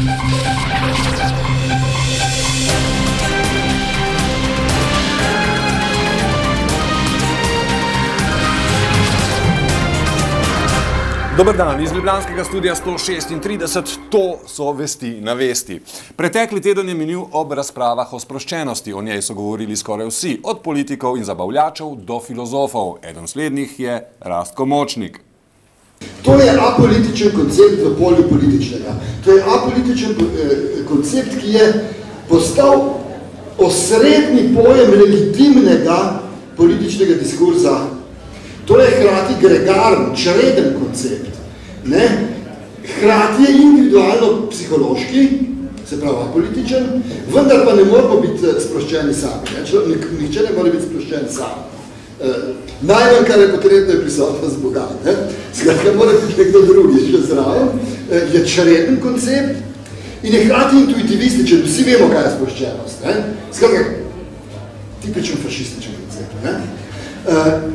Dober dan, iz ljubljanskega studia 136, to so Vesti na vesti. Pretekli teden je minil ob razpravah o sproščenosti, o njej so govorili skoraj vsi, od politikov in zabavljačev do filozofov. Eden slednjih je Rastko Močnik. To je apolitičen koncept v polju političnega. To je apolitičen koncept, ki je postal osrednji pojem legitimnega političnega diskurza. To je hkrati gregaren, čreden koncept. Hkrati je individualno psihološki, se pravi apolitičen, vendar pa ne moramo biti sproščeni sami. Nihče ne more biti sproščen sami. Najmanj, kar je potrebno, je prisotnost Boga. Skratka, mora biti nekdo drugi še zraven. Je čreden koncept in je hkrati intuitivističen. Vsi vemo, kaj je sproščenost. Skratka, tipičen fašističen koncept.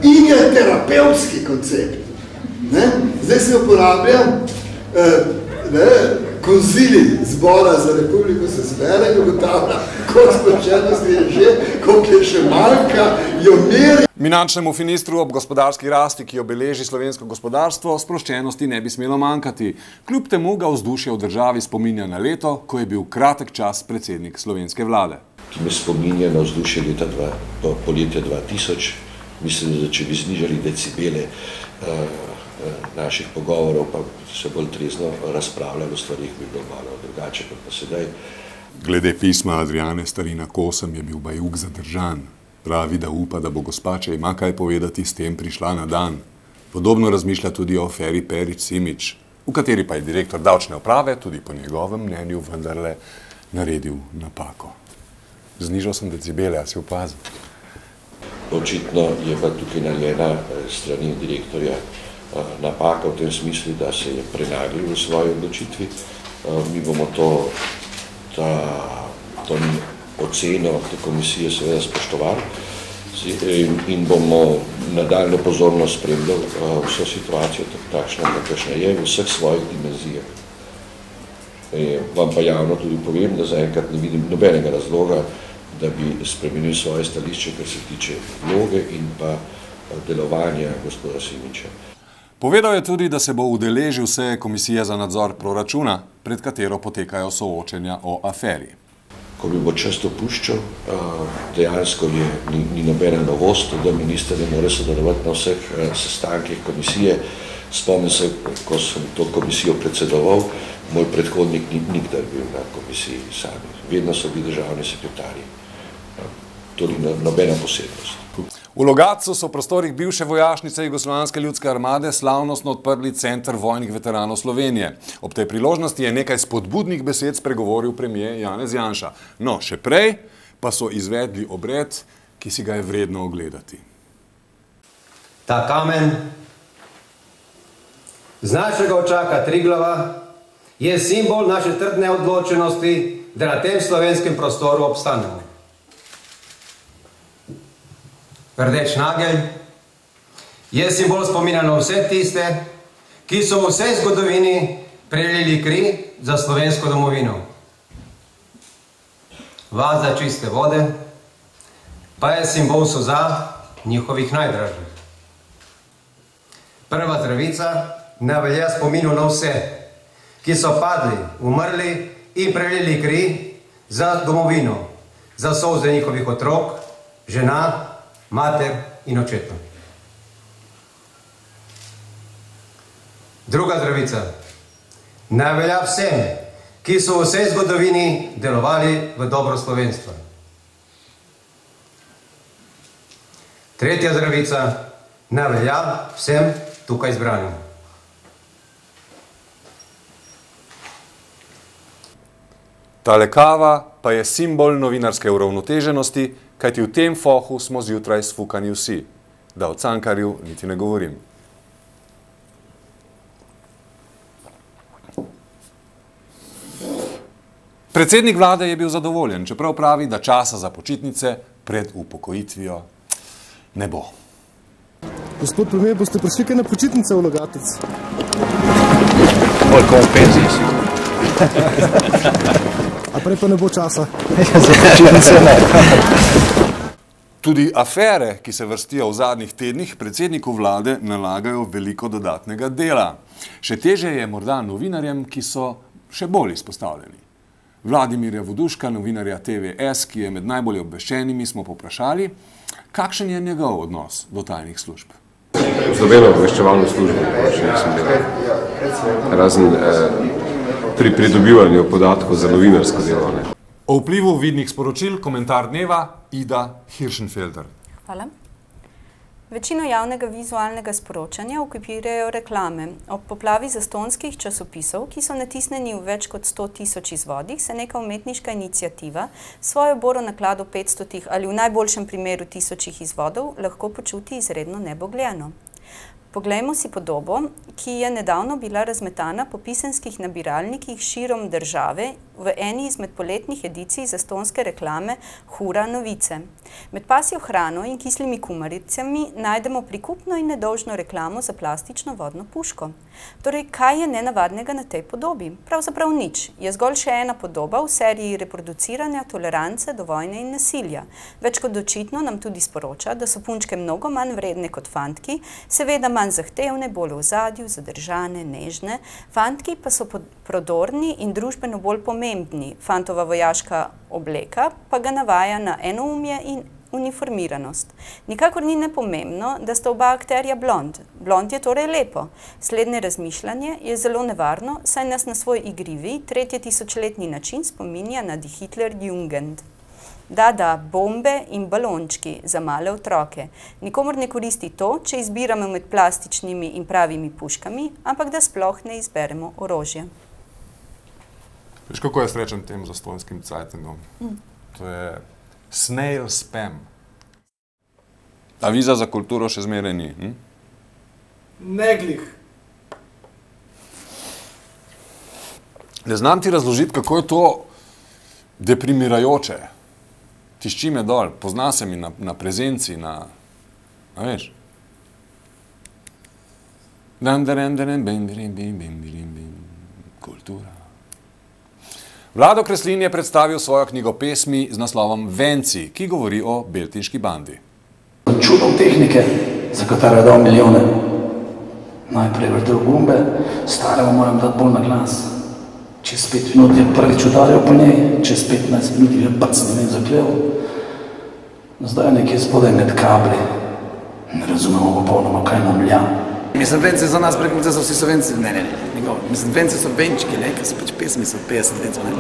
In je terapevtski koncept. Zdaj se uporablja konzili zbora za republiko se zbere in ugotavlja, koliko sproščenosti je že, koliko je še manjka, jo meri. Finančnemu ministru ob gospodarski rasti, ki obeleži slovensko gospodarstvo, sproščenosti ne bi smelo manjkati. Kljub temu ga vzdušje v državi spominja na leto, ko je bil kratek čas predsednik slovenske vlade. Ki me spominja na vzdušje poletja 2000, mislim, da če bi znižali decibele naših pogovorov, pa se bolj trezno razpravljalo o stvarih, bi bilo malo drugače kot pa sedaj. Glede pisma Adriane Starina Kosem je bil Bajuk zadržan. Pravi, da upa, da bo gospa, če ima kaj povedati, s tem prišla na dan. Podobno razmišlja tudi o aferi Perič-Simič, v kateri pa je direktor davčne uprave, tudi po njegovem mnenju, vendarle naredil napako. Znižal sem decibele, a si opazil? Očitno je pa tukaj narejena strani direktorja napaka v tem smislu, da se je prenaglil v svoji odločitvi. Mi bomo to oceno te komisije seveda spoštovali in bomo nadaljno pozorno spremljali vso situacijo takšna, kakršna je v vseh svojih dimenzijah. Vam pa javno tudi povem, da zaenkrat ne vidim nobenega razloga, da bi spremenil svoje stališče, kar se tiče vloge in pa delovanja gospoda Simiča. Povedal je tudi, da se bo udeležil seje komisije za nadzor proračuna, pred katero potekajo soočenja o aferi. Ko bi bo čas dopuščal, dejansko ni nobena novost, da minister ne more sodelovati na vseh sestankih komisije. Spomnim se, ko sem to komisijo predsedoval, moj predhodnik ni nikdar bil na komisiji sami. Vedno so bili državni sekretarji. To ni nobena posebnost. V Logatcu so v prostorih bivše vojašnice Jugoslovanske ljudske armade slavnostno odprli Center vojnih veteranov Slovenije. Ob tej priložnosti je nekaj spodbudnih besed spregovoril premier Janez Janša. No, še prej pa so izvedli obred, ki si ga je vredno ogledati. Ta kamen z našega očaka Triglava je simbol naše trdne odločenosti, da na tem slovenskem prostoru obstanemo. Rdeč nagelj je simbol spomina na vse tiste, ki so v vsej zgodovini prelili kri za slovensko domovino. Vaza čiste vode pa je simbol suza njihovih najdražjih. Prva zdravica navelja spominu na vse, ki so padli, umrli in prelili kri za domovino, za solze njihovih otrok, žena, mater in očetov. Druga zdravica navelja vsem, ki so v vsej zgodovini delovali v dobro slovenstva. Tretja zdravica navelja vsem tukaj zbranim. Tale kava pa je simbol novinarske uravnoteženosti, kajti v tem fohu smo zjutraj sfukani vsi. Da o Cankarju niti ne govorim. Predsednik vlade je bil zadovoljen, čeprav pravi, da časa za počitnice pred upokojitvijo ne bo. Gospod premier, boste prišli kaj na počitnice v Logatec? Koliko penzij si? A prej pa ne bo časa. Tudi afere, ki se vrstijo v zadnjih tednih, predsedniku vlade nalagajo veliko dodatnega dela. Še teže je morda novinarjem, ki so še bolj izpostavljeni. Vladimirja Voduška, novinarja TVS, ki je med najbolj obveščenimi, smo poprašali, kakšen je njegov odnos do tajnih služb. Z nobeno obveščevalno službo še nisem delal. Razen pri pridobivanju podatkov za novinarsko delo. O vplivu vidnih sporočil, komentar dneva, Ida Hirschenfelder. Hvala. Večino javnega vizualnega sporočanja okupirajo reklame. Ob poplavi zastonjskih časopisov, ki so natisnjeni v več kot 100 000 izvodih, se neka umetniška iniciativa svojo boro naklado 500 ali v najboljšem primeru 1000 izvodov lahko počuti izredno nebogljeno. Poglejmo si podobo, ki je nedavno bila razmetana po pisanskih nabiralnikih širom države v eni izmed poletnih edicij zastonjske reklame Hura novice. Med pasjo hrano in kislimi kumaricami najdemo prikupno in nedolžno reklamo za plastično vodno puško. Torej, kaj je nenavadnega na tej podobi? Pravzaprav nič. Je zgolj še ena podoba v seriji reproduciranja tolerance do vojne in nasilja. Več kot očitno nam tudi sporoča, da so punčke mnogo manj vredne kot fantki, seveda manj zahtevne, bolj v ozadju, zadržane, nežne. Fantki pa so prodorni in družbeno bolj pomembni. Fantova vojaška obleka pa ga navaja na enoumje in uniformiranost. Nikakor ni nepomembno, da sta oba akterja blond. Blond je torej lepo. Slednje razmišljanje je zelo nevarno, saj nas na svoj igrivi, tretje tisočletni način spominja na Die Hitler-Jugend. Da, bombe in balončki za male otroke. Nikomor ne koristi to, če izbiramo med plastičnimi in pravimi puškami, ampak da sploh ne izberemo orožje. Veš, kako je srečen tem zastonjskim cajtengom? To je snail spam. A viza za kulturo še zmeraj ni? Ne glih. Ne znam ti razložiti, kako je to deprimirajoče. Tišči me dol, pozna se mi na prezenci, a veš? Kultura. Vlado Kreslin je predstavil svojo knjigo pesmi z naslovom Venci, ki govori o beltinški bandi. Čudom tehnike, za katero je dal milijone. Najprej vrtel gumbe, staremu moram dati bolj na glas. Čez 5 minut je prvič udaril po njej, čez 15 minut je bacnil in zaklel. Zdaj je nekje spodaj med kabli. Ne razumemo popolnoma, kaj nam lja. Mislim, Vence za nas preklice so vsi so Venci. Ne. Mislim, Vence so venčki, ker so pač pesmi, so 50 Vencov, ne.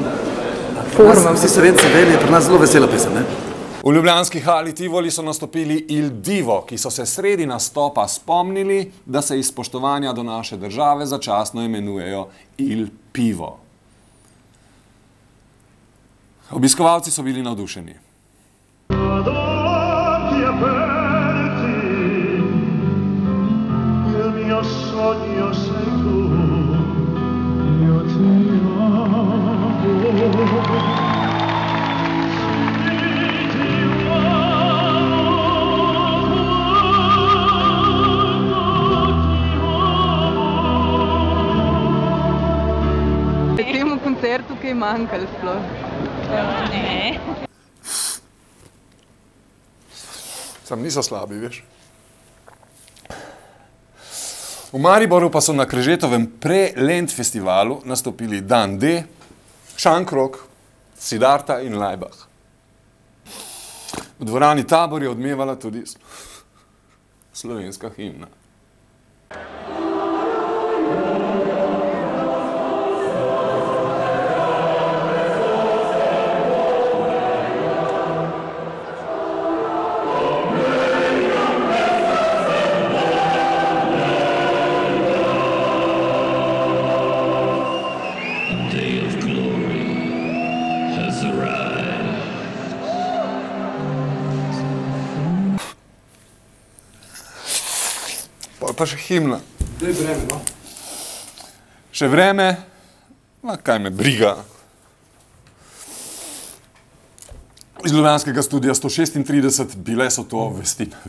Vsi so Venci veli, je pri nas zelo vesela pesem, ne. V ljubljanski hali Tivoli so nastopili Il Divo, ki so se sredi nastopa spomnili, da se iz spoštovanja do naše države začasno imenujejo Il Pivo. Obiskovalci so bili navdušeni. Temu koncertu kaj manjkalo sploh? Ne. Sam niso slabi, veš. V Mariboru pa so na Križetovem Pre-Lent festivalu nastopili Dan D, Šankrok, Siddharta in Laibach. V dvorani Tabor je odmevala tudi slovenska himna. Pa še himna. To je vreme, no? Še vreme? Ma kaj me briga. Iz ljubljanskega studia 136, bile so to vesti na